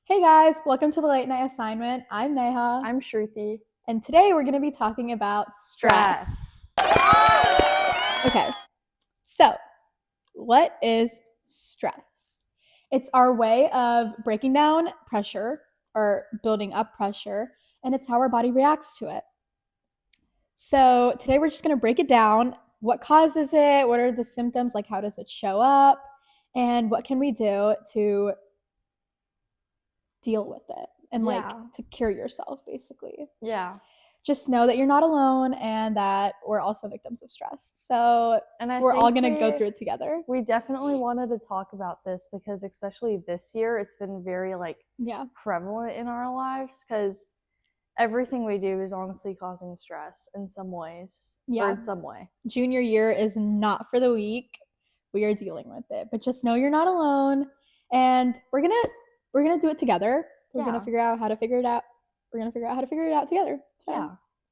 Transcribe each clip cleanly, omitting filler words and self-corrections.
Hey guys, welcome to the late night assignment. I'm Neha, I'm Shruti. and today we're going to be talking about stress. Okay, so what is stress? It's our way of breaking down pressure or building up pressure, and it's how our body reacts to it. So today we're just going to break it down. What causes it? What are the symptoms? Like, how does it show up? And what can we do to deal with it and like to cure yourself, basically? Yeah. Just know that you're not alone and that we're also victims of stress. So we're all going to go through it together. We definitely wanted to talk about this because especially this year, it's been very prevalent in our lives because everything we do is honestly causing stress in some ways or in some way. Junior year is not for the weak. We are dealing with it, but just know you're not alone, and we're gonna do it together. We're gonna figure out how to figure it out. We're gonna figure out how to figure it out together. So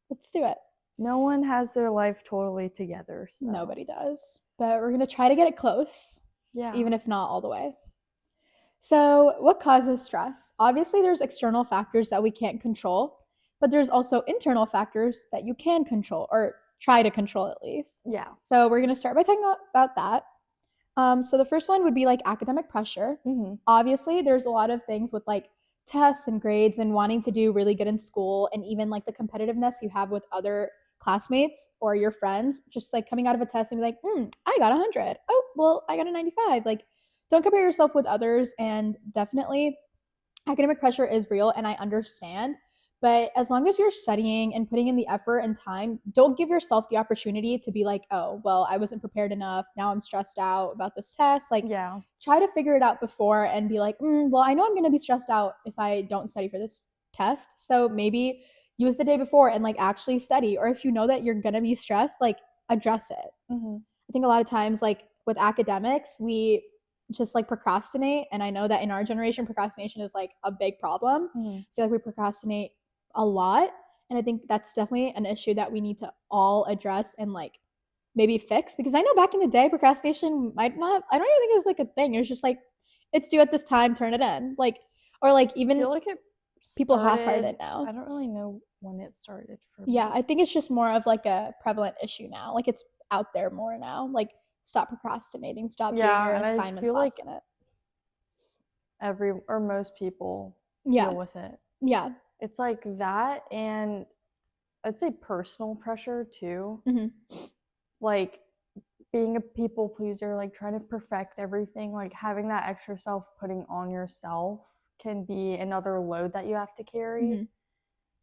let's do it. No one has their life totally together. So. Nobody does, but we're gonna try to get it close. Yeah. Even if not all the way. So, what causes stress? Obviously, there's external factors that we can't control, but there's also internal factors that you can control or try to control at least. Yeah. So, we're going to start by talking about that. So, the first one would be like academic pressure. Mm-hmm. Obviously, there's a lot of things with like tests and grades and wanting to do really good in school, and even like the competitiveness you have with other classmates or your friends, just like coming out of a test and be like, I got 100. Oh, well, I got a 95. Like, don't compare yourself with others. And definitely academic pressure is real and I understand, but as long as you're studying and putting in the effort and time, don't give yourself the opportunity to be like, oh, well, I wasn't prepared enough, now I'm stressed out about this test. Like, try to figure it out before and be like, well, I know I'm going to be stressed out if I don't study for this test, so maybe use the day before and like actually study. Or if you know that you're going to be stressed, like address it. I think a lot of times, like with academics, we just like procrastinate, and I know that in our generation procrastination is like a big problem. I feel like we procrastinate a lot, and I think that's definitely an issue that we need to all address and like maybe fix, because I know back in the day procrastination might not, I don't even think it was like a thing. It was just like, it's due at this time, turn it in. Like, or like even I feel like people half-hearted it now. I don't really know when it started for me. I think it's just more of like a prevalent issue now. Like, it's out there more now. Like, stop procrastinating, stop doing your assignments last minute. Most people deal with it. Yeah. It's like that, and I'd say personal pressure too. Like being a people pleaser, like trying to perfect everything, like having that extra self-putting on yourself can be another load that you have to carry.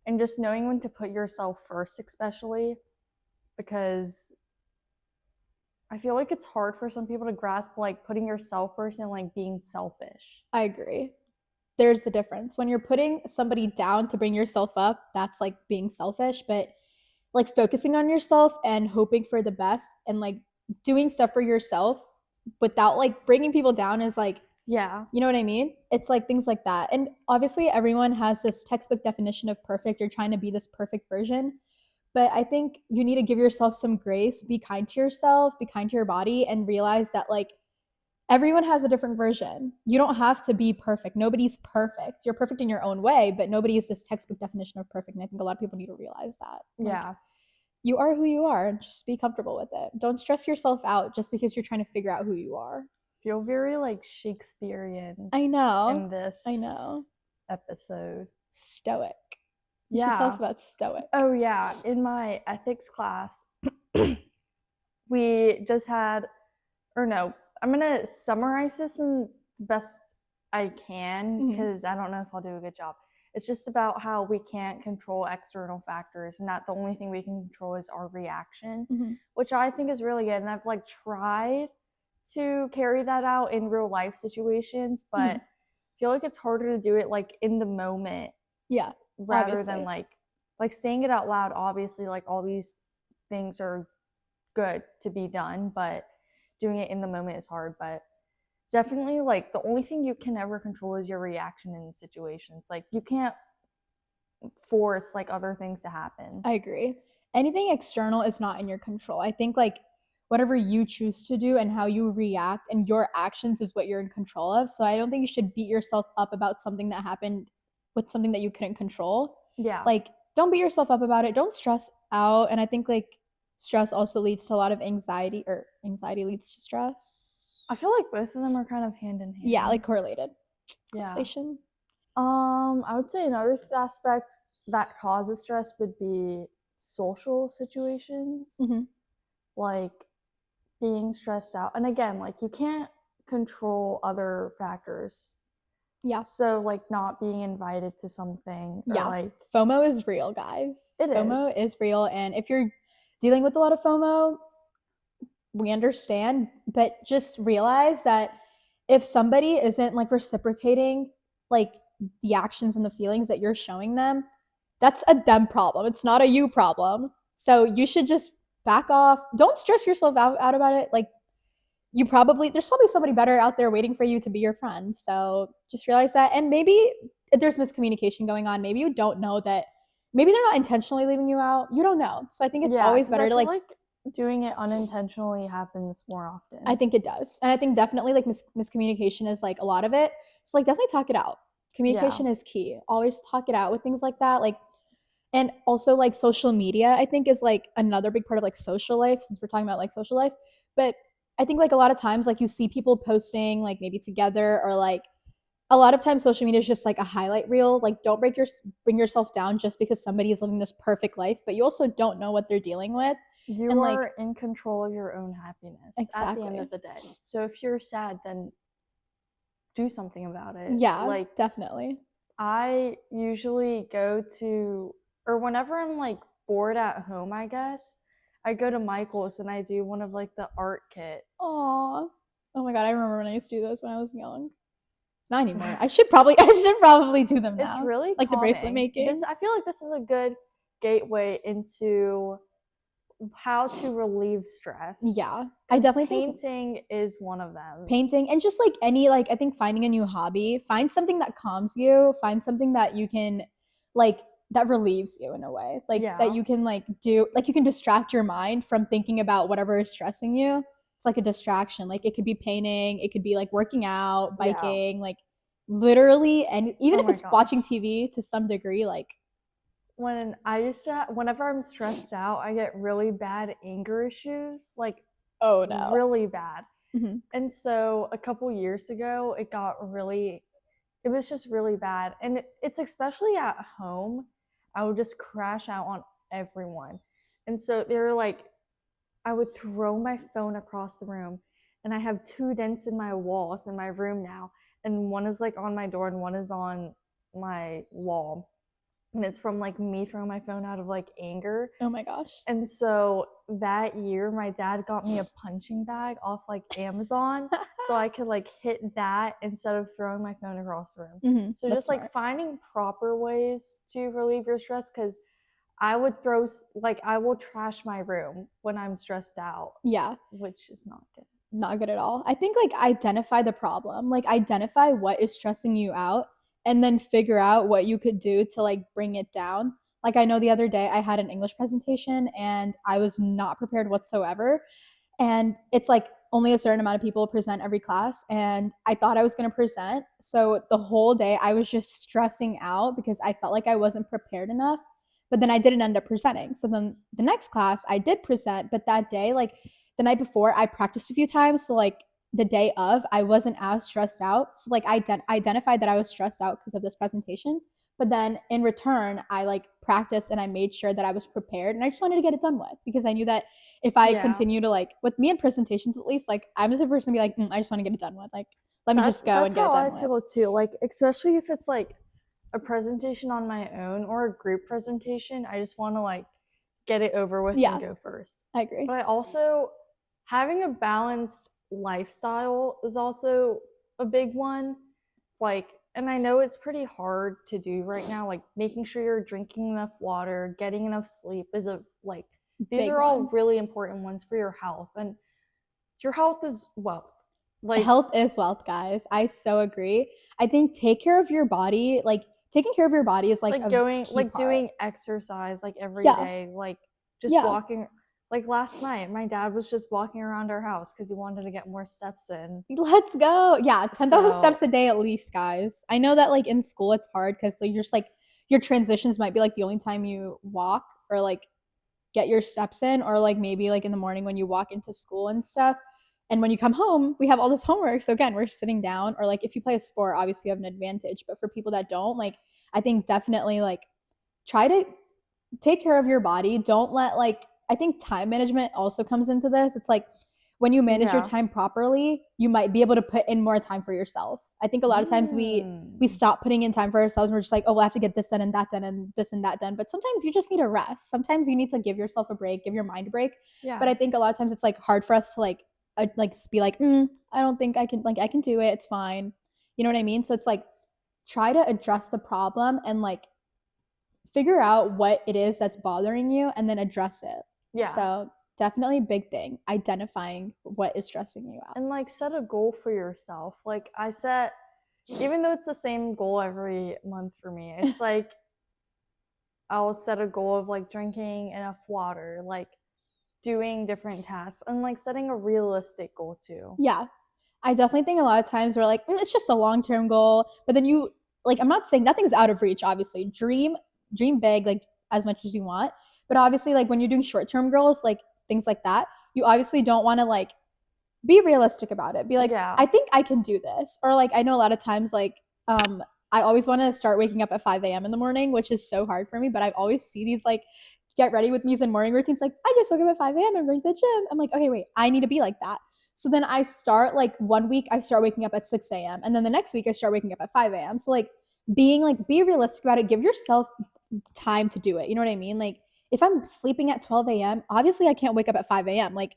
And just knowing when to put yourself first, especially because I feel like it's hard for some people to grasp like putting yourself first and like being selfish. I agree. There's the difference. When you're putting somebody down to bring yourself up, that's like being selfish, but like focusing on yourself and hoping for the best and like doing stuff for yourself without like bringing people down is like, you know what I mean? It's like things like that. And obviously everyone has this textbook definition of perfect. You're trying to be this perfect version. But I think you need to give yourself some grace, be kind to yourself, be kind to your body, and realize that like everyone has a different version. You don't have to be perfect. Nobody's perfect. You're perfect in your own way, but nobody is this textbook definition of perfect. And I think a lot of people need to realize that. Like, you are who you are, and just be comfortable with it. Don't stress yourself out just because you're trying to figure out who you are. Feel very like Shakespearean. I know. In this episode. Stoic. You should tell us about Stoic. Oh yeah. In my ethics class, we just had, I'm gonna summarize this in the best I can because I don't know if I'll do a good job. It's just about how we can't control external factors, and that the only thing we can control is our reaction, which I think is really good. And I've like tried to carry that out in real life situations, but I feel like it's harder to do it like in the moment. Yeah. Rather than like saying it out loud. Obviously, like all these things are good to be done, but doing it in the moment is hard. But definitely like the only thing you can ever control is your reaction in situations. Like you can't force like other things to happen. I agree. Anything external is not in your control. I think like whatever you choose to do and how you react, and your actions is what you're in control of. So I don't think you should beat yourself up about something that happened with something that you couldn't control. Yeah. Like, don't beat yourself up about it. Don't stress out. And I think like stress also leads to a lot of anxiety, or anxiety leads to stress. I feel like both of them are kind of hand in hand. Yeah, like correlated. Yeah. Correlation. I would say another aspect that causes stress would be social situations. Like being stressed out. And again, like you can't control other factors. Yeah. So like not being invited to something. Or Yeah. Like FOMO is real, guys. FOMO is real. And if you're dealing with a lot of FOMO, we understand, but just realize that if somebody isn't like reciprocating like the actions and the feelings that you're showing them, that's a them problem. It's not a you problem. So you should just back off. Don't stress yourself out about it. Like there's probably somebody better out there waiting for you to be your friend. So just realize that. And maybe if there's miscommunication going on, maybe you don't know that, maybe they're not intentionally leaving you out. You don't know. So I think it's always better to like doing it unintentionally happens more often. I think it does. And I think definitely like miscommunication is like a lot of it. So like definitely talk it out. Communication is key. Always talk it out with things like that. Like, and also like social media, I think is like another big part of like social life, since we're talking about like social life. But I think like a lot of times like you see people posting like maybe together, or like a lot of times social media is just like a highlight reel. Like don't bring yourself down just because somebody is living this perfect life, but you also don't know what they're dealing with. You and are like in control of your own happiness at the end of the day. So if you're sad, then do something about it. Yeah, like definitely. I usually go to, or whenever I'm like bored at home, I guess, I go to Michael's and I do one of like the art kits. Aww. Oh my god, I remember when I used to do those when I was young. Not anymore. I should probably do them now. It's really like calming. The bracelet making. I feel like this is a good gateway into how to relieve stress. Yeah, I definitely think painting is one of them. Painting, and just like any, like I think finding a new hobby, find something that calms you, find something that you can like that relieves you in a way, like that you can like do, like you can distract your mind from thinking about whatever is stressing you. It's like a distraction. Like it could be painting, it could be like working out, biking, like literally, and even if it's watching TV to some degree. Like whenever I'm stressed out, I get really bad anger issues, like oh no, really bad. And so a couple years ago, it was just really bad. And it's especially at home, I would just crash out on everyone. And so they were like, I would throw my phone across the room, and I have 2 dents in my walls in my room now. And one is like on my door and one is on my wall. And it's from like me throwing my phone out of like anger. Oh my gosh. And so that year my dad got me a punching bag off like Amazon so I could like hit that instead of throwing my phone across the room. So just like finding proper ways to relieve your stress, because I will trash my room when I'm stressed out. Yeah. Which is not good. Not good at all. I think like identify the problem, like identify what is stressing you out, and then figure out what you could do to like bring it down. Like I know the other day I had an English presentation and I was not prepared whatsoever. And it's like only a certain amount of people present every class, and I thought I was going to present. So the whole day I was just stressing out because I felt like I wasn't prepared enough. But then I didn't end up presenting. So then the next class I did present, but that day, like the night before, I practiced a few times. So like the day of, I wasn't as stressed out. So like I identified that I was stressed out because of this presentation. But then in return, I like practiced and I made sure that I was prepared, and I just wanted to get it done with, because I knew that if I continue to like, with me in presentations at least, like I'm just a person to be like, I just want to get it done with. Like, let me just go and get it done with. That's how I feel too. Like, especially if it's like a presentation on my own or a group presentation, I just want to like get it over with and go first. I agree. But I also, having a balanced lifestyle is also a big one. Like, and I know it's pretty hard to do right now, like making sure you're drinking enough water, getting enough sleep is these are all really important ones for your health. And your health is wealth. Like, health is wealth, guys. I so agree. I think take care of your body. Like taking care of your body is like doing exercise like every day, like just walking. Like last night, my dad was just walking around our house because he wanted to get more steps in. Let's go. Yeah, 10,000 So, steps a day at least, guys. I know that like in school it's hard because you're just like your transitions might be like the only time you walk or like get your steps in, or like maybe like in the morning when you walk into school and stuff. And when you come home, we have all this homework. So again, we're sitting down, or like if you play a sport, obviously you have an advantage. But for people that don't, like I think definitely like try to take care of your body. Don't let like I think time management also comes into this. It's like when you manage your yeah. time properly, you might be able to put in more time for yourself. I think a lot of times we Mm. stop putting in time for ourselves and we're just like, oh, we'll have to get this done and that done and this and that done. But sometimes you just need a rest. Sometimes you need to give yourself a break, give your mind a break. Yeah. But I think a lot of times it's like hard for us to like be like, I don't think I can do it. It's fine. You know what I mean? So it's like try to address the problem and like figure out what it is that's bothering you and then address it. Yeah. So definitely a big thing, identifying what is stressing you out. And like set a goal for yourself. Like I set, even though it's the same goal every month for me, it's like I'll set a goal of like drinking enough water, like doing different tasks, and like setting a realistic goal too. Yeah. I definitely think a lot of times we're like, it's just a long-term goal. But then you like, I'm not saying nothing's out of reach, obviously. Dream big, like as much as you want. But obviously, like when you're doing short-term goals, like things like that, you obviously don't want to like be realistic about it. Be like, Yeah. I think I can do this. Or like I know a lot of times like I always want to start waking up at 5 a.m. in the morning, which is so hard for me. But I always see these like get ready with me's and morning routines. Like, I just woke up at 5 a.m. and going to the gym. I'm like, okay, wait, I need to be like that. So then I start like 1 week, I start waking up at 6 a.m. And then the next week, I start waking up at 5 a.m. So like be realistic about it. Give yourself time to do it. You know what I mean? Like, if I'm sleeping at 12 a.m., obviously I can't wake up at 5 a.m. Like,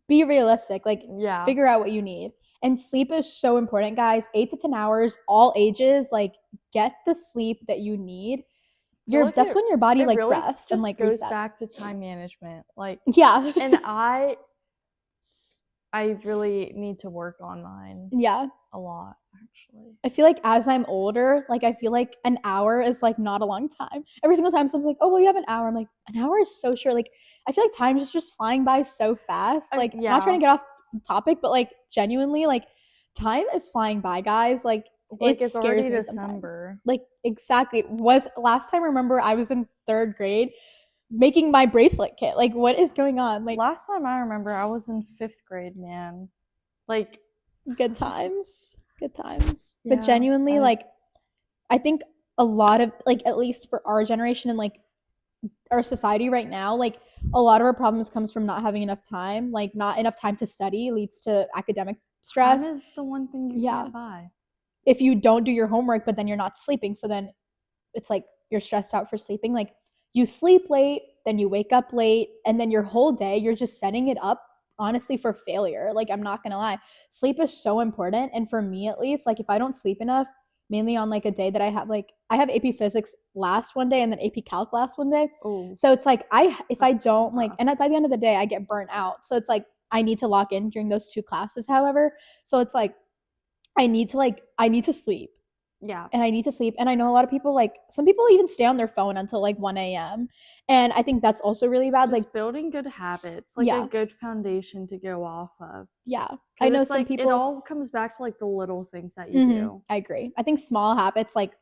be realistic. Like, Yeah. figure out what you need. And sleep is so important, guys. 8 to 10 hours, all ages. Like, get the sleep that you need. That's when your body like really rests and like goes resets. back to time management. Like Yeah. and I really need to work on mine. Yeah. A lot, actually. I feel like as I'm older, like I feel like an hour is like not a long time. Every single time someone's like, "Oh, well, you have an hour." I'm like, "An hour is so short." Like I feel like time is just flying by so fast. Like I'm not trying to get off topic, but like genuinely, like time is flying by, guys. Like it it's scares already me December. Sometimes. Like exactly. Was last time I remember I was in 3rd grade making my bracelet kit. Like what is going on? Like last time I remember I was in 5th grade, man. Like good times. Good times. Yeah, but genuinely like I think a lot of like at least for our generation and like our society right now, like a lot of our problems comes from not having enough time. Like not enough time to study leads to academic stress. Time is the one thing you can't buy. If you don't do your homework, but then you're not sleeping, so then it's like you're stressed out for sleeping. Like you sleep late, then you wake up late, and then your whole day you're just setting it up honestly for failure. Like I'm not gonna lie, sleep is so important. And for me at least, like if I don't sleep enough, mainly on like a day that I have AP Physics last one day and then AP Calc last one day. Ooh, so it's like if I don't like, and by the end of the day I get burnt out. So it's like I need to lock in during those 2 classes, however. So it's like I need to sleep. Yeah. And I need to sleep. And I know a lot of people, like some people even stay on their phone until like 1 a.m. And I think that's also really bad. Just like building good habits, like a good foundation to go off of. Yeah. I know some like, people. It all comes back to like the little things that you do. I agree. I think small habits, like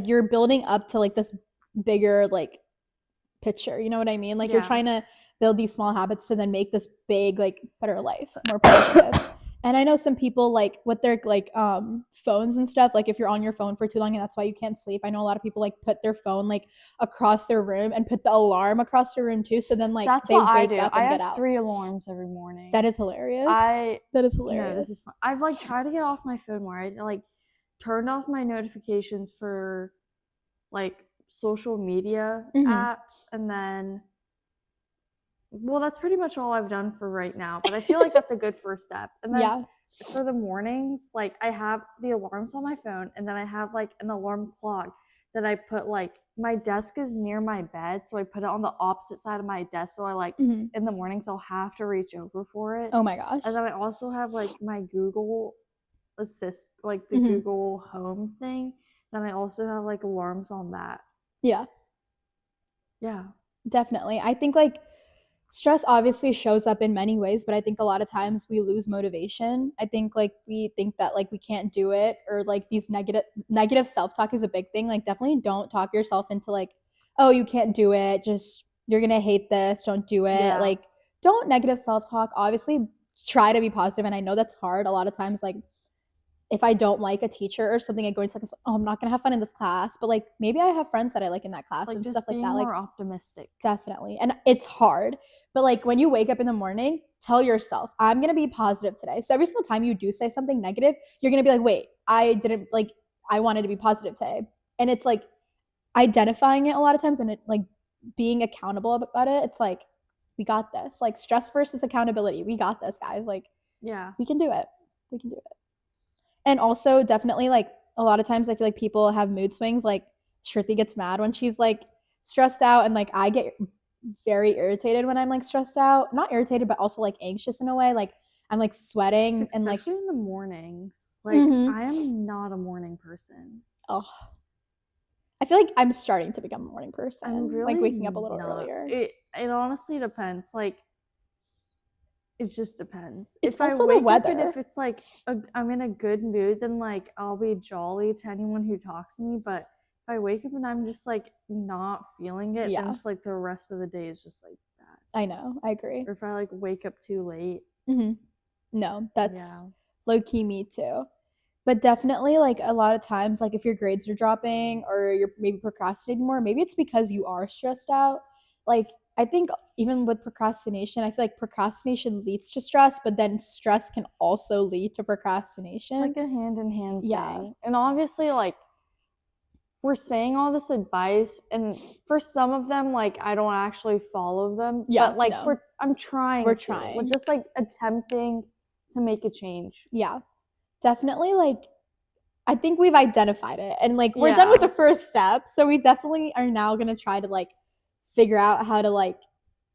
you're building up to like this bigger like picture. You know what I mean? Like you're trying to build these small habits to then make this big, like better life, more productive. And I know some people like with their like phones and stuff, like if you're on your phone for too long and that's why you can't sleep. I know a lot of people like put their phone like across their room and put the alarm across their room too. So then like that's they what wake I do. up and get out. I have 3 alarms every morning. That is hilarious. That is hilarious. No, this is fun. I've like tried to get off my phone more. I like turned off my notifications for like social media apps, and then that's pretty much all I've done for right now, but I feel like that's a good first step. And then for the mornings, like I have the alarms on my phone, and then I have like an alarm clock that I put, like my desk is near my bed, so I put it on the opposite side of my desk, so I like in the mornings I'll have to reach over for it. Oh my gosh. And then I also have like my Google Assist, like the Google Home thing. Then I also have like alarms on that. Yeah. Yeah. Definitely. I think like Stress obviously shows up in many ways, but I think a lot of times we lose motivation. I think like we think that like we can't do it, or like these negative self-talk is a big thing. Like definitely don't talk yourself into like, oh, you can't do it. Just you're going to hate this. Don't do it. Yeah. Like don't negative self-talk. Obviously try to be positive, and I know that's hard a lot of times. Like if I don't like a teacher or something, I go into like this, oh, I'm not gonna have fun in this class. But like maybe I have friends that I like in that class Like and just stuff like being that. Like more optimistic. definitely. And it's hard. But like when you wake up in the morning, tell yourself, I'm gonna be positive today. So every single time you do say something negative, you're gonna be like, wait, I didn't like I wanted to be positive today. And it's like identifying it a lot of times, and it like being accountable about it. It's like, we got this. Like stress versus accountability. We got this, guys. Like, yeah, we can do it. We can do it. And also definitely like a lot of times I feel like people have mood swings. Like Shruti gets mad when she's like stressed out, and like I get very irritated when I'm like stressed out. Not irritated, but also like anxious in a way. Like I'm like sweating especially and like in the mornings. Like I am not a morning person. Oh, I feel like I'm starting to become a morning person. I'm really like waking up a little not. earlier. It honestly depends. Like it just depends. It's if also I wake the weather. up and if it's like I'm in a good mood, then like I'll be jolly to anyone who talks to me. But if I wake up and I'm just like not feeling it, then it's like the rest of the day is just like that. I know. I agree. Or if I like wake up too late. No, that's low key me too. But definitely like a lot of times, like if your grades are dropping or you're maybe procrastinating more, maybe it's because you are stressed out. Like I think even with procrastination, I feel like procrastination leads to stress, but then stress can also lead to procrastination. It's like a hand in hand thing. And obviously like we're saying all this advice, and for some of them like I don't actually follow them. Yeah, but like I'm trying. We're trying. We're just like attempting to make a change. Yeah. Definitely like I think we've identified it, and like we're done with the first step, so we definitely are now going to try to like figure out how to like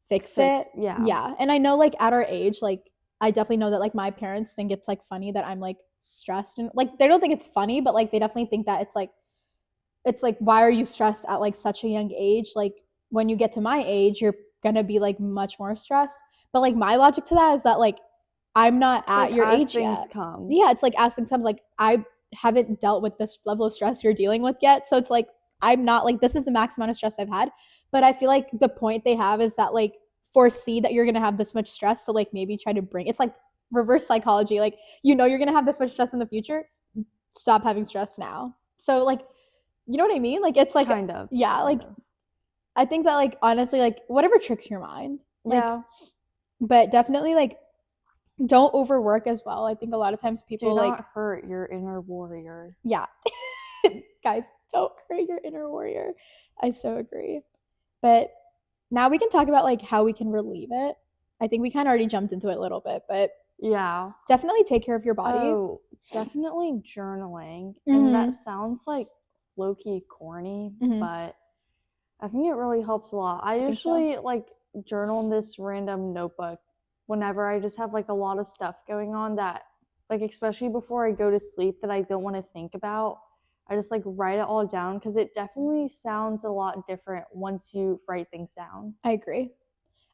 fix it. Yeah. And I know like at our age, like I definitely know that like my parents think it's like funny that I'm like stressed, and like they don't think it's funny, but like they definitely think that it's like why are you stressed at like such a young age? Like when you get to my age, you're going to be like much more stressed. But like my logic to that is that like I'm not at your age yet. Yeah, it's like as things comes, like I haven't dealt with this level of stress you're dealing with yet. So it's like I'm not like this is the max amount of stress I've had. But I feel like the point they have is that like foresee that you're gonna have this much stress. So like maybe try to bring it's like reverse psychology. Like you're gonna have this much stress in the future. Stop having stress now. So like you know what I mean? Like it's like kind of. Yeah, like I think that like honestly, like whatever tricks your mind. Like, but definitely like don't overwork as well. I think a lot of times people do not hurt your inner warrior. Yeah. Guys, don't hurt your inner warrior. I so agree. But now we can talk about like how we can relieve it. I think we kind of already jumped into it a little bit, but yeah, definitely take care of your body. Oh, definitely journaling. And that sounds like low-key corny, but I think it really helps a lot. I usually like journal in this random notebook whenever I just have like a lot of stuff going on that like especially before I go to sleep that I don't want to think about. I just like write it all down because it definitely sounds a lot different once you write things down. I agree.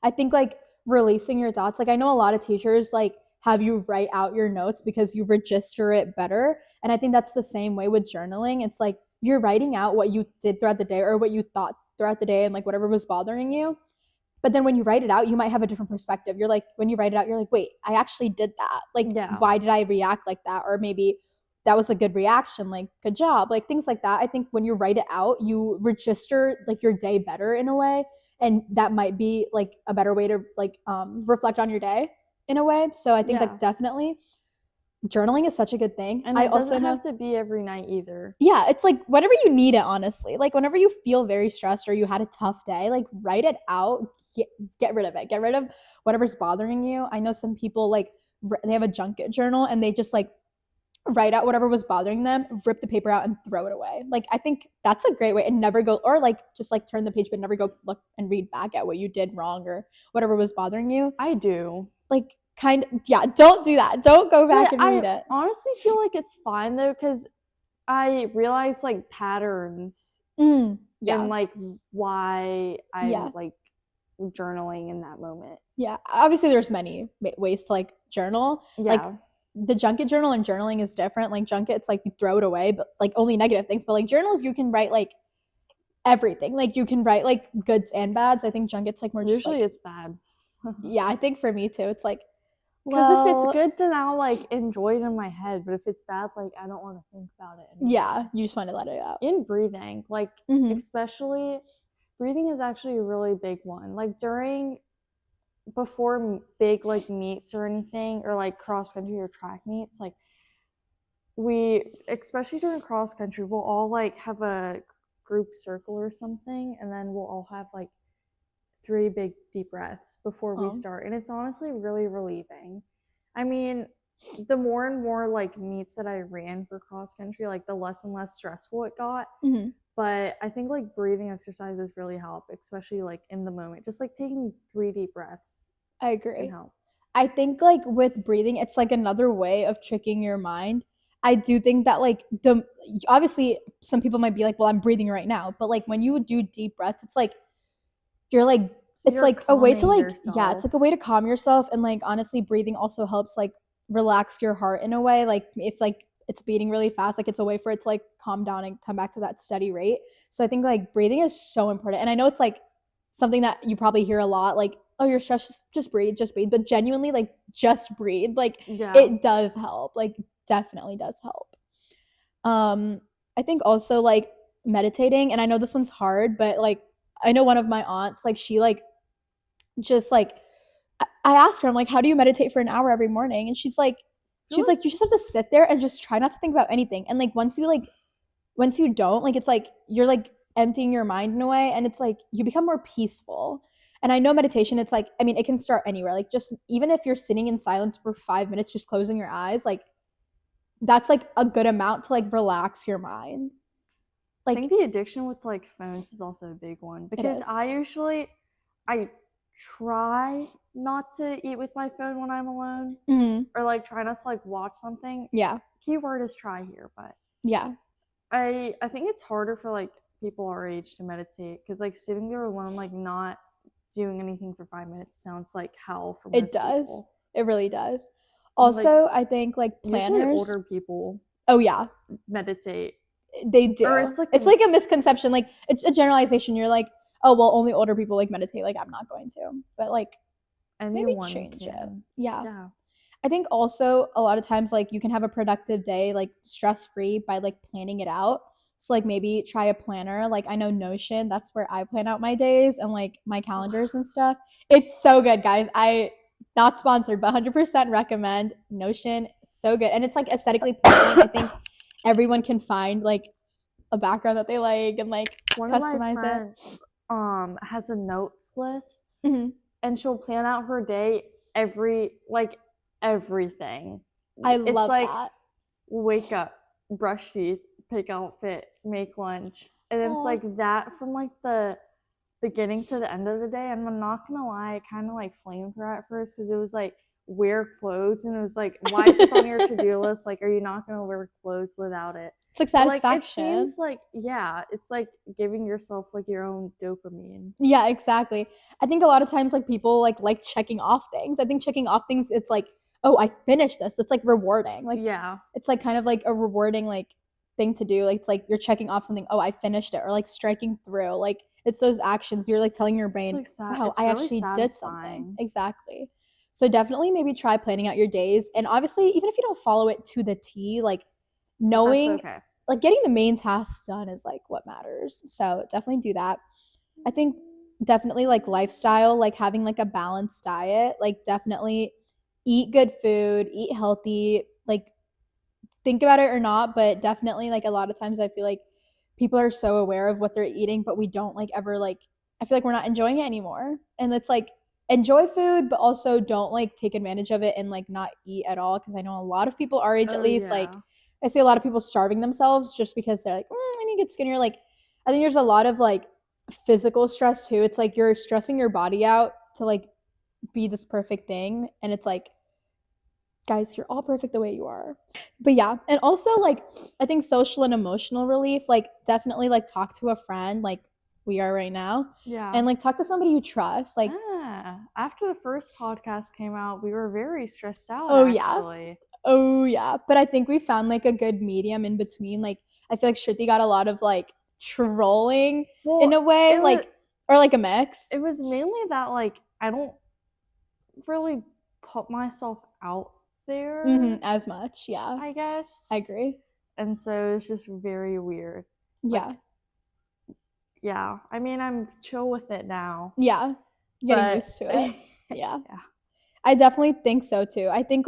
I think like releasing your thoughts, like I know a lot of teachers like have you write out your notes because you register it better. And I think that's the same way with journaling. It's like you're writing out what you did throughout the day or what you thought throughout the day and like whatever was bothering you. But then when you write it out, you might have a different perspective. You're like, when you write it out, you're like, wait, I actually did that. Like, why did I react like that? Or maybe that was a good reaction. Like, good job. Like, things like that. I think when you write it out, you register like your day better in a way. And that might be like a better way to like reflect on your day in a way. So I think like definitely journaling is such a good thing. And it doesn't have to be every night either. Yeah, it's like whenever you need it, honestly. Like whenever you feel very stressed or you had a tough day, like write it out, get rid of it. Get rid of whatever's bothering you. I know some people like they have a junket journal and they just like write out whatever was bothering them, rip the paper out and throw it away. Like I think that's a great way, and never go or like just like turn the page but never go look and read back at what you did wrong or whatever was bothering you. I do. Like don't do that. Don't go back and read it. I honestly feel like it's fine though because I realize like patterns and like why I like journaling in that moment. Yeah, obviously there's many ways to like journal. Like Yeah. the junket journal and journaling is different. Like junkets, like you throw it away, but like only negative things. But like journals, you can write like everything. Like you can write like goods and bads. I think junkets like more just Usually like, it's bad. yeah, I think for me too, it's like, Because if it's well, good, then I'll like enjoy it in my head. But if it's bad, like I don't want to think about it anymore. yeah, you just want to let it out. In breathing, like especially breathing is actually a really big one. Like before big like meets or anything, or like cross country or track meets, like we, especially during cross country, we'll all like have a group circle or something, and then we'll all have like 3 big deep breaths before we start, and it's honestly really relieving. I mean, the more and more like meets that I ran for cross country, like the less and less stressful it got. But I think like breathing exercises really help, especially like in the moment. Just like taking 3 deep breaths. I agree. Can help. I think like with breathing, it's like another way of tricking your mind. I do think that like obviously some people might be like, well, I'm breathing right now. But like when you do deep breaths, it's like you're like, it's like a way to like, yeah, it's like a way to calm yourself. And like honestly, breathing also helps like relax your heart in a way. Like if like it's beating really fast, like it's a way for it to like calm down and come back to that steady rate. So I think like breathing is so important. And I know it's like something that you probably hear a lot, like, oh, you're stressed, just breathe, just breathe. But genuinely, like, just breathe. Like, it does help. Like, definitely does help. I think also like meditating, and I know this one's hard, but like I know one of my aunts, like she like just like I asked her, I'm like, how do you meditate for an hour every morning? And she's like, you just have to sit there and just try not to think about anything. And like once you don't, like it's like you're like emptying your mind in a way, and it's like you become more peaceful. And I know meditation, it's like, I mean, it can start anywhere. Like just even if you're sitting in silence for 5 minutes, just closing your eyes, like that's like a good amount to like relax your mind. Like, I think the addiction with like phones is also a big one, because I try not to eat with my phone when I'm alone, or like try not to like watch something. Yeah. Keyword is try here, but yeah. I think it's harder for like people our age to meditate, because like sitting there alone, like not doing anything for 5 minutes sounds like hell for most people. It really does. Also, like, I think like planners, older people, oh yeah, meditate. They do. Or it's like a misconception. Like it's a generalization. You're like, oh well, only older people like meditate. Like I'm not going to. But like maybe change it. Yeah. I think also a lot of times like you can have a productive day like stress free by like planning it out. So like maybe try a planner. Like I know Notion, that's where I plan out my days and like my calendars and stuff. It's so good, guys. Not sponsored, but 100% recommend Notion. So good. And it's like aesthetically pleasing. I think everyone can find like a background that they like and like one customize of my friends, it. Has a notes list, and she'll plan out her day everything. I love like, that. Wake up, brush teeth, pick outfit, make lunch, and it's like that from like the beginning to the end of the day. And I'm not gonna lie, it kind of like flamed her at first, because it was like wear clothes, and it was like, why is this on your to-do list? Like, are you not gonna wear clothes without it? It's like satisfaction. Like, it seems like, yeah, it's like giving yourself like your own dopamine. Yeah, exactly. I think a lot of times like people like checking off things. I think checking off things, it's like, oh, I finished this. It's like rewarding. Like yeah, it's like kind of like a rewarding like thing to do. Like it's like you're checking off something. Oh, I finished it, or like striking through. Like it's those actions. You're like telling your brain, like wow, I really actually did something. Exactly. So definitely maybe try planning out your days. And obviously, even if you don't follow it to the T, like knowing like getting the main tasks done is like what matters. So definitely do that. I think definitely like lifestyle, like having like a balanced diet, like definitely eat good food, eat healthy, like think about it or not, but definitely like a lot of times I feel like people are so aware of what they're eating, but we don't like ever like, I feel like we're not enjoying it anymore. And it's like enjoy food, but also don't like take advantage of it and like not eat at all. Cause I know a lot of people our age at least, like I see a lot of people starving themselves just because they're like, I need to get skinnier. Like I think there's a lot of like physical stress too. It's like you're stressing your body out to like be this perfect thing. And it's like, guys, you're all perfect the way you are. But yeah, and also like I think social and emotional relief, like definitely like talk to a friend, like we are right now. Yeah. And like talk to somebody you trust. Like after the first podcast came out, we were very stressed out. Oh actually. yeah. Oh yeah. But I think we found like a good medium in between. Like I feel like Shruti got a lot of like trolling in a way, like or like a mix. It was mainly that like I don't really put myself out there as much. Yeah. I guess. I agree. And so it's just very weird. Yeah. Like, yeah. I mean, I'm chill with it now. Yeah. Getting used to it. Yeah. I definitely think so too. I think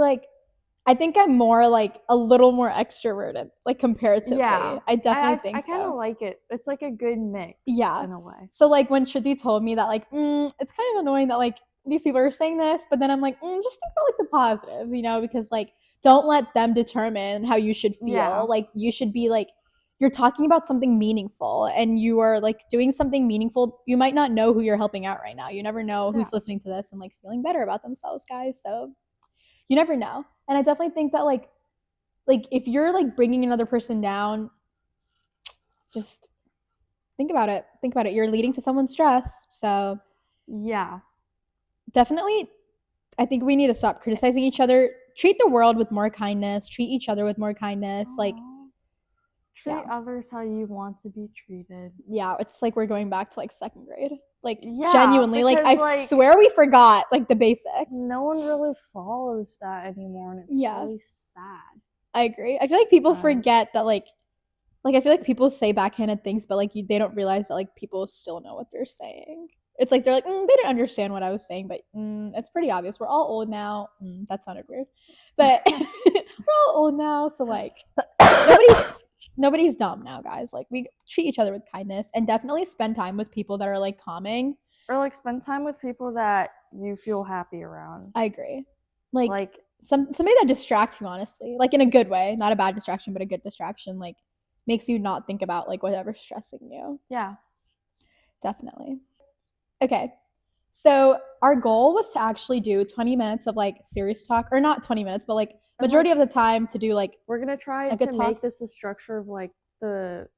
I'm more like a little more extroverted, like comparatively. Yeah. I definitely think so. I kind of like it. It's like a good mix. Yeah. In a way. So like when Shruti told me that like, it's kind of annoying that like these people are saying this, but then I'm like, just think about like the positives, you know, because like don't let them determine how you should feel. Yeah. Like you should be like, you're talking about something meaningful and you are like doing something meaningful. You might not know who you're helping out right now. You never know who's listening to this and like feeling better about themselves, guys. So you never know. And I definitely think that like if you're like bringing another person down, just think about it. Think about it. You're leading to someone's stress. So yeah. Definitely, I think we need to stop criticizing each other. Treat the world with more kindness. Treat each other with more kindness. Like treat others how you want to be treated. Yeah, it's like we're going back to like second grade. Like genuinely, like I like, swear we forgot like the basics. No one really follows that anymore, and it's really sad. I agree. I feel like people forget that like I feel like people say backhanded things, but like they don't realize that like people still know what they're saying. It's like they're like, they didn't understand what I was saying, but it's pretty obvious. We're all old now. That sounded weird, but we're all old now, so like nobody's dumb now, guys. Like we treat each other with kindness and definitely spend time with people that are like calming, or like spend time with people that you feel happy around. I agree. Like somebody that distracts you, honestly, like in a good way, not a bad distraction, but a good distraction. Like makes you not think about like whatever's stressing you. Yeah, definitely. Okay, so our goal was to actually do 20 minutes of like serious talk, or not 20 minutes, but like majority of the time to do like we're gonna try to make this the structure of like the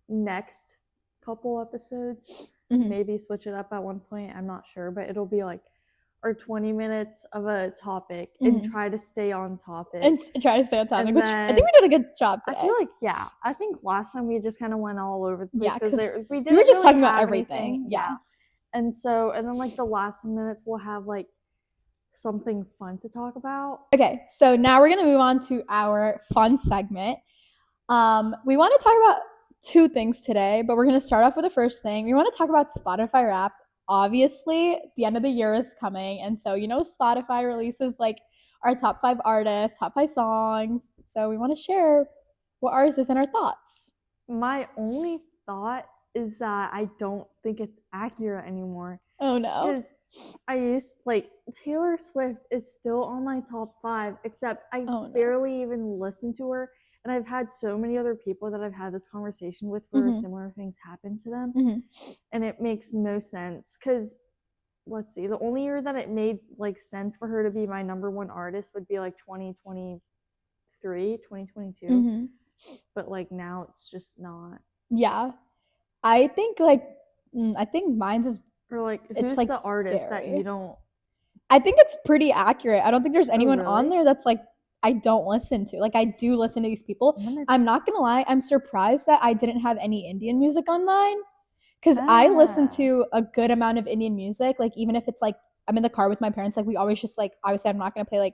next couple episodes. Maybe switch it up at one point, I'm not sure, but it'll be like our 20 minutes of a topic and try to stay on topic. And try to stay on topic, which I think we did a good job today. I feel like, I think last time we just kind of went all over the place because we were just really talking about everything. Yeah. And then like the last minutes we'll have like something fun to talk about. Okay, so now we're gonna move on to our fun segment. We want to talk about two things today, but we're gonna start off with the first thing. We want to talk about Spotify Wrapped. Obviously, the end of the year is coming, and so Spotify releases like our top 5 artists, top 5 songs. So we want to share what ours is and our thoughts. My only thought is that I don't think it's accurate anymore. Oh no. Because I used Taylor Swift is still on my top 5, except I barely even listen to her. And I've had so many other people that I've had this conversation with where similar things happen to them. And it makes no sense. Because, let's see, the only year that it made sense for her to be my number 1 artist would be 2023, 2022. But now it's just not. Yeah. I think mine's is, or who's the artist that you don't. I think it's pretty accurate. I don't think there's anyone on there that's I don't listen to. I do listen to these people. I'm not gonna lie, I'm surprised that I didn't have any Indian music on mine, because I listen to a good amount of Indian music. Even if it's I'm in the car with my parents, we always just obviously I'm not gonna play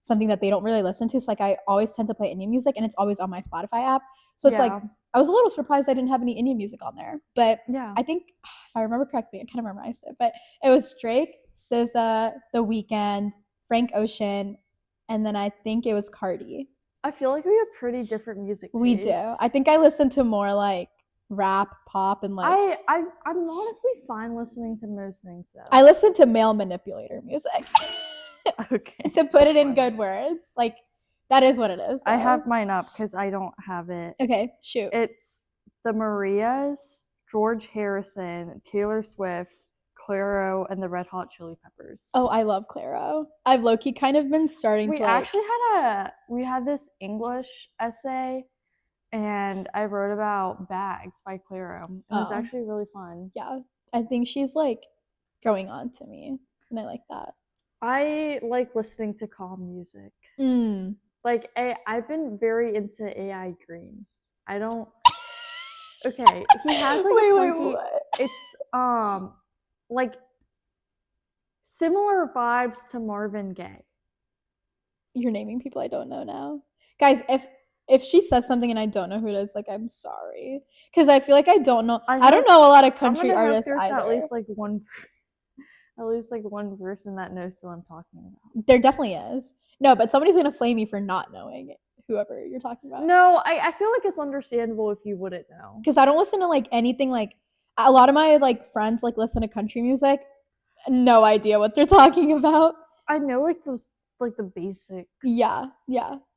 something that they don't really listen to, so I always tend to play Indian music, and it's always on my Spotify app. So it's I was a little surprised I didn't have any Indian music on there, but I think if I remember correctly, I kind of memorized it, but it was Drake, SZA, The Weeknd, Frank Ocean, and then I think it was Cardi. I feel like we have pretty different music tastes. We do. I think I listen to more rap, pop, and I'm honestly fine listening to most things though. I listen to male manipulator music. Okay. To put it in good words. That is what it is, though. I have mine up because I don't have it. Okay, shoot. It's the Marias, George Harrison, Taylor Swift, Clairo, and the Red Hot Chili Peppers. Oh, I love Clairo. I've low-key kind of been starting to we had this English essay and I wrote about Bags by Clairo. It was actually really fun. Yeah. I think she's like growing on to me, and I like that. I like listening to calm music. Like I've been very into AI Green. I don't. Okay, he has like wait, a funky. what? It's like similar vibes to Marvin Gaye. You're naming people I don't know now, guys. If she says something and I don't know who it is, like I'm sorry, because I feel like I don't know. I don't know a lot of country artists there's either. At least like one person that knows who I'm talking about. There definitely is. No, but somebody's gonna flame me for not knowing whoever you're talking about. No, I feel like it's understandable if you wouldn't know. Because I don't listen to like anything like a lot of my like friends like listen to country music. No idea what they're talking about. I know like those like the basics. Yeah.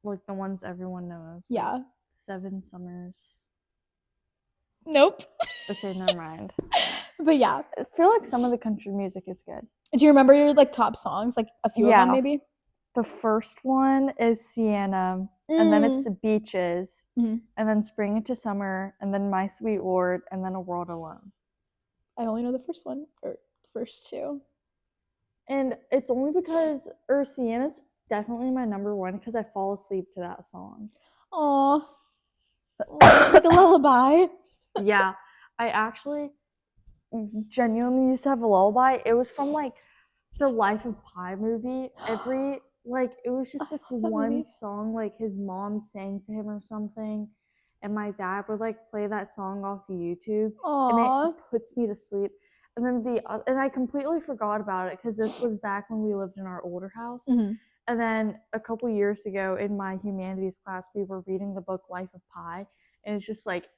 Like the ones everyone knows. Yeah. Like 7 Summers. Nope. Okay, never mind. But yeah, I feel like some of the country music is good. Do you remember your like top songs? Like a few of them maybe? The first one is Sienna, and then it's Beaches, and then Spring into Summer, and then My Sweet Lord, and then A World Alone. I only know the first one, or the first two. And it's only because, Sienna's definitely my number one because I fall asleep to that song. Aww. It's like a lullaby. Yeah. I actually genuinely used to have a lullaby. It was from like the Life of Pi movie. It was just this one song like his mom sang to him or something, and my dad would like play that song off YouTube. Aww. And it puts me to sleep. And then and I completely forgot about it because this was back when we lived in our older house. And then a couple years ago in my humanities class, we were reading the book Life of Pi, and it's just like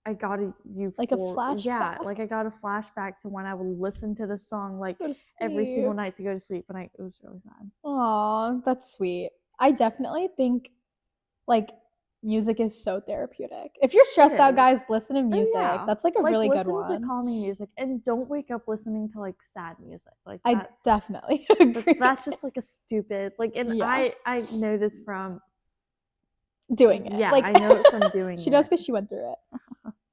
I got a flashback. Yeah, like I got a flashback to when I would listen to the song like every single night to go to sleep, and it was really sad. Aw, that's sweet. I definitely think like music is so therapeutic. If you're stressed out, guys, listen to music. Yeah. That's like a really good one. Listen to calming music, and don't wake up listening to like sad music. Like I definitely agree. That's just like a stupid and I know this from doing it. Yeah, like, I know it from doing she does because she went through it.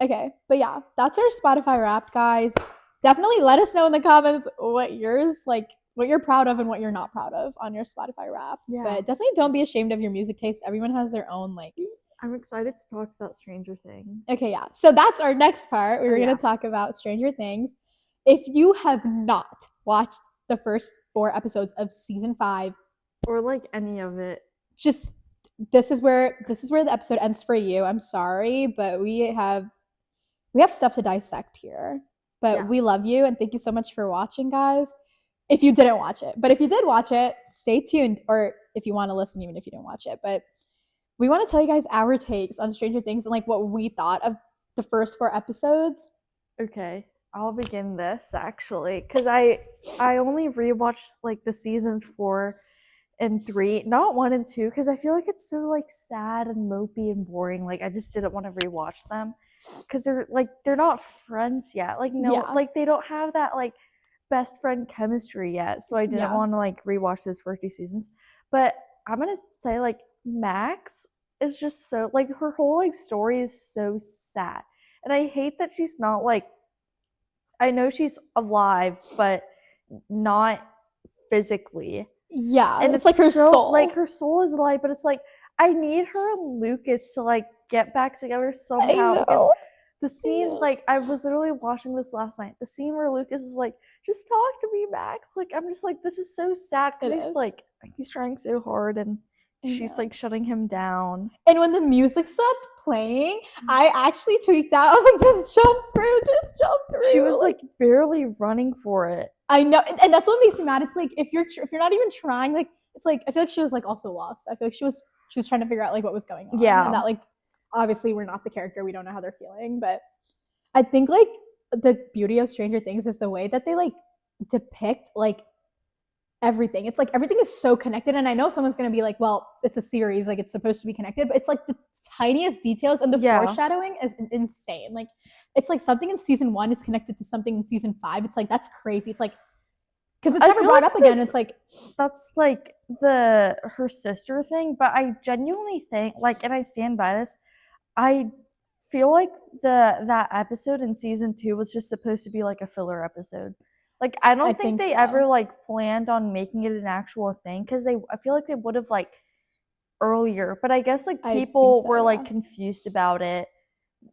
Okay, but yeah, that's our Spotify Wrapped, guys. Definitely let us know in the comments what you're proud of and what you're not proud of on your Spotify Wrapped. Yeah. But definitely don't be ashamed of your music taste. Everyone has their own I'm excited to talk about Stranger Things. Okay, yeah. So that's our next part. We're going to talk about Stranger Things. If you have not watched the first 4 episodes of season 5 or like any of it, just this is where the episode ends for you. I'm sorry, but we have stuff to dissect here. But we love you and thank you so much for watching, guys. If you didn't watch it. But if you did watch it, stay tuned. Or if you want to listen, even if you didn't watch it. But we want to tell you guys our takes on Stranger Things and like what we thought of the first 4 episodes. Okay. I'll begin this actually. Because I only rewatched like the seasons 4 and 3, not 1 and 2, because I feel like it's so like sad and mopey and boring. Like I just didn't want to rewatch them because they're not friends yet. Like like they don't have that like best friend chemistry yet. So I didn't want to like rewatch those first 2 seasons. But I'm gonna say like Max is just so like her whole like story is so sad, and I hate that she's not like, I know she's alive but not physically. Yeah, and it's like her soul. Like her soul is alive, but it's like I need her and Lucas to like get back together somehow. Because the scene, like I was literally watching this last night. The scene where Lucas is like, "Just talk to me, Max." Like I'm just like, this is so sad because he's trying so hard and she's like shutting him down. And when the music stopped playing, I actually tweaked out. I was like, just jump through. She was like barely running for it. I know, and that's what makes me mad. It's like if you're not even trying, like it's like I feel like she was like also lost. I feel like she was trying to figure out like what was going on. Yeah, and that like obviously we're not the character, we don't know how they're feeling, but I think like the beauty of Stranger Things is the way that they like depict like everything. It's like everything is so connected, and I know someone's gonna be like, well, it's a series, like it's supposed to be connected, but it's like the tiniest details, and the foreshadowing is insane. Like it's like something in season 1 is connected to something in season 5. It's like that's crazy. It's like because it's never brought up again. It's like that's like her sister thing, but I genuinely think like, and I stand by this, I feel like that episode in season 2 was just supposed to be like a filler episode. Like I don't think they ever like planned on making it an actual thing because I feel like they would have like earlier, but I guess like people were like confused about it.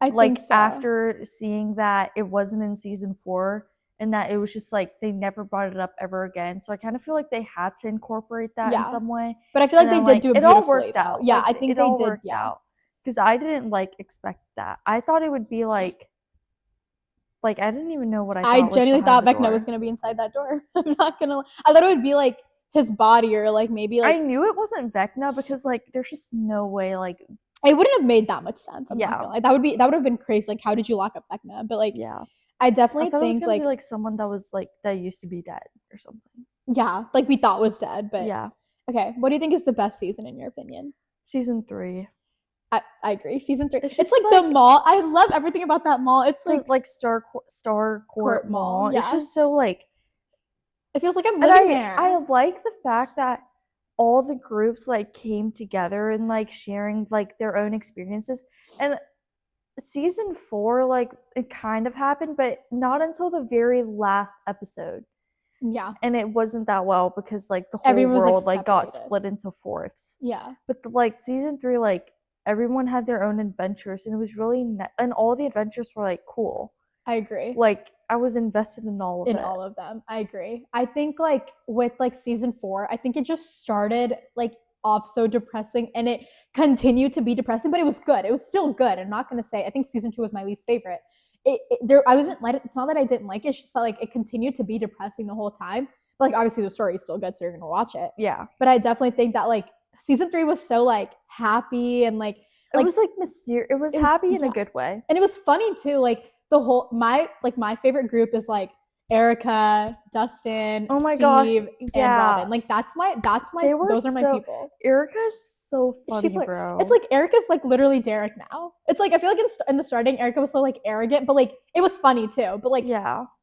Like after seeing that it wasn't in season 4 and that it was just like they never brought it up ever again. So I kind of feel like they had to incorporate that in some way. But I feel like they did do it beautifully. It all worked out. Yeah, like, I think they did. Out. Because I didn't like expect that. I thought it would be like I didn't even know what I genuinely thought Vecna was gonna be inside that door. I'm not gonna. I thought it would be like his body or like maybe like. I knew it wasn't Vecna because like there's just no way like. It wouldn't have made that much sense. I'm not gonna lie. That would have been crazy. Like, how did you lock up Vecna? But like, I definitely think it was gonna be like someone that was like that used to be dead or something. Yeah, like we thought was dead, but yeah. Okay, what do you think is the best season in your opinion? Season 3. I agree. Season 3. It's like the mall. I love everything about that mall. It's like Starcourt Mall. Yeah. It's just so like. It feels like I'm living there. I like the fact that all the groups like came together and like sharing like their own experiences. And season 4 like it kind of happened, but not until the very last episode. Yeah. And it wasn't that well because like the whole world like got split into fourths. Yeah. But like season 3 like everyone had their own adventures and it was really and all the adventures were like cool. I agree. Like I was invested in all of it. In all of them. I agree. I think like with like season 4, I think it just started like off so depressing and it continued to be depressing, but it was good. It was still good. I'm not gonna say I think season 2 was my least favorite. I wasn't like it's not that I didn't like it, it's just that like it continued to be depressing the whole time. But like obviously the story is still good, so you're gonna watch it. Yeah. But I definitely think that like season 3 was so like happy and like it was like mysterious. It was happy in a good way. And it was funny too. Like the whole my favorite group is like Erica, Dustin, Steve, and Robin. Like that's my those are my people. Erica's so funny, like, bro. It's like Erica's like literally Derek now. It's like I feel like in the starting Erica was so like arrogant, but like it was funny too. But like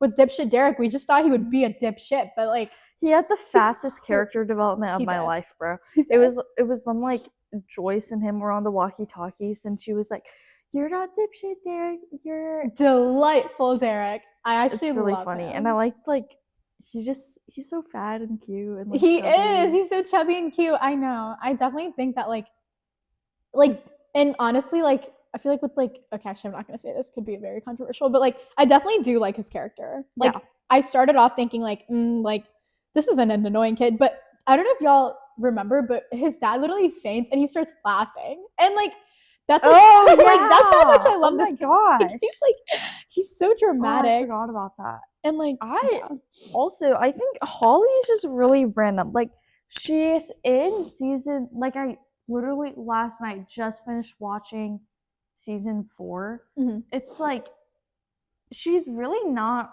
with dipshit Derek, we just thought he would be a dipshit, but like he had the fastest character development of my life, bro. It was when like Joyce and him were on the walkie-talkies and she was like, "You're not dipshit, Derek. You're delightful, Derek." I actually it's really love funny, him. And I like he's so fat and cute and like, he is. He's so chubby and cute. I know. I definitely think that like, and honestly, like I feel like with like okay, actually, I'm not gonna say this. Could be very controversial, but like I definitely do like his character. Like I started off thinking like like this isn't an annoying kid, but I don't know if y'all remember, but his dad literally faints and he starts laughing and like. That's like, like that's how much I love this guy. He's so dramatic. I forgot about that. And like I think Holly is just really random. Like she's in season like I literally last night just finished watching season 4. Mm-hmm. It's like she's really not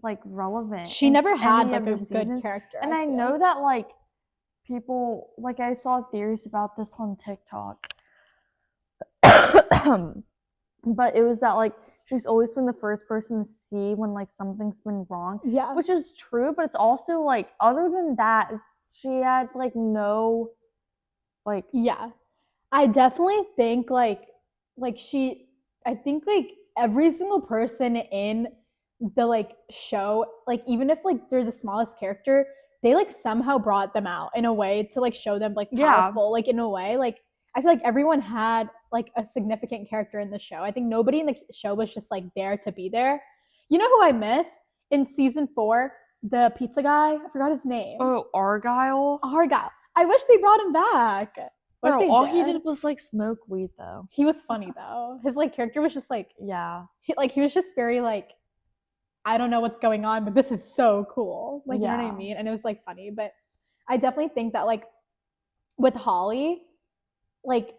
like relevant. She never had like a good character. And I know that like people like I saw theories about this on TikTok. But it was that like she's always been the first person to see when like something's been wrong. Yeah. Which is true, but it's also like other than that, she had like no like yeah. I definitely think like I think like every single person in the like show, like even if like they're the smallest character, they like somehow brought them out in a way to like show them like powerful, like in a way. Like I feel like everyone had like a significant character in the show. I think nobody in the show was just like there to be there. You know who I miss in season 4? The pizza guy. I forgot his name. Oh, Argyle. I wish they brought him back. Bro, all he did was like smoke weed though. He was funny though. His like character was just like he was just very like I don't know what's going on, but this is so cool. Like you know what I mean? And it was like funny, but I definitely think that like with Holly, like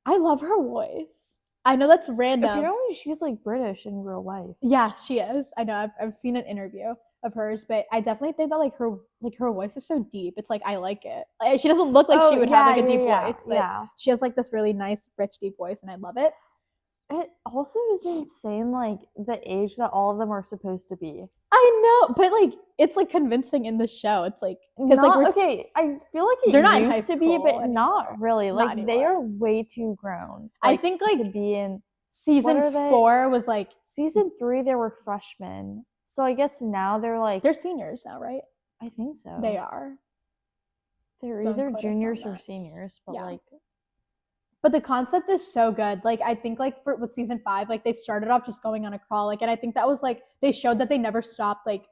I love her voice. I know that's random. Apparently she's like British in real life. Yeah, she is. I know. I've seen an interview of hers, but I definitely think that like her voice is so deep. It's like I like it. Like, she doesn't look like she would have like a deep voice, but she has like this really nice, rich, deep voice, and I love it. It also is insane, like the age that all of them are supposed to be. I know, but like it's like convincing in the show. It's like because like we're okay. I feel like it they're not in high used to be, but school not anymore. really. Not Like they anymore. are way too grown. I Like, think to like be in season are they? 4 was like season 3, they were freshmen. So I guess now they're like they're seniors now, right? I think so. They are. They're Don't either quote us on juniors or that. seniors, but Yeah. like But the concept is so good. Like I think like for with season 5, like they started off just going on a crawl. Like and I think that was like they showed that they never stopped like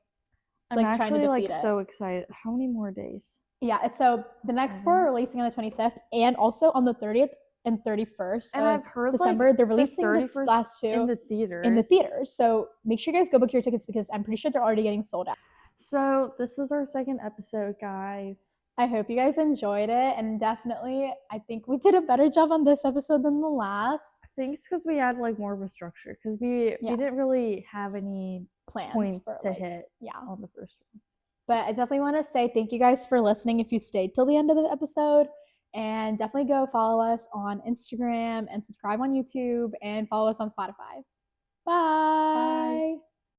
I'm trying to actually like defeat it. so excited. How many more days? Yeah, it's so the next 4 are releasing on the 25th and also on the 30th and 31st And of I've heard December. like they're releasing the 31st last 2 in the theaters. in the theaters. So make sure you guys go book your tickets because I'm pretty sure they're already getting sold out. So this was our second episode, guys. I hope you guys enjoyed it, and definitely I think we did a better job on this episode than the last. I think it's because we had like more of a structure because we didn't really have any plans points to like, hit on the first one. But I definitely want to say thank you guys for listening if you stayed till the end of the episode. And definitely go follow us on Instagram and subscribe on YouTube and follow us on Spotify. Bye. Bye.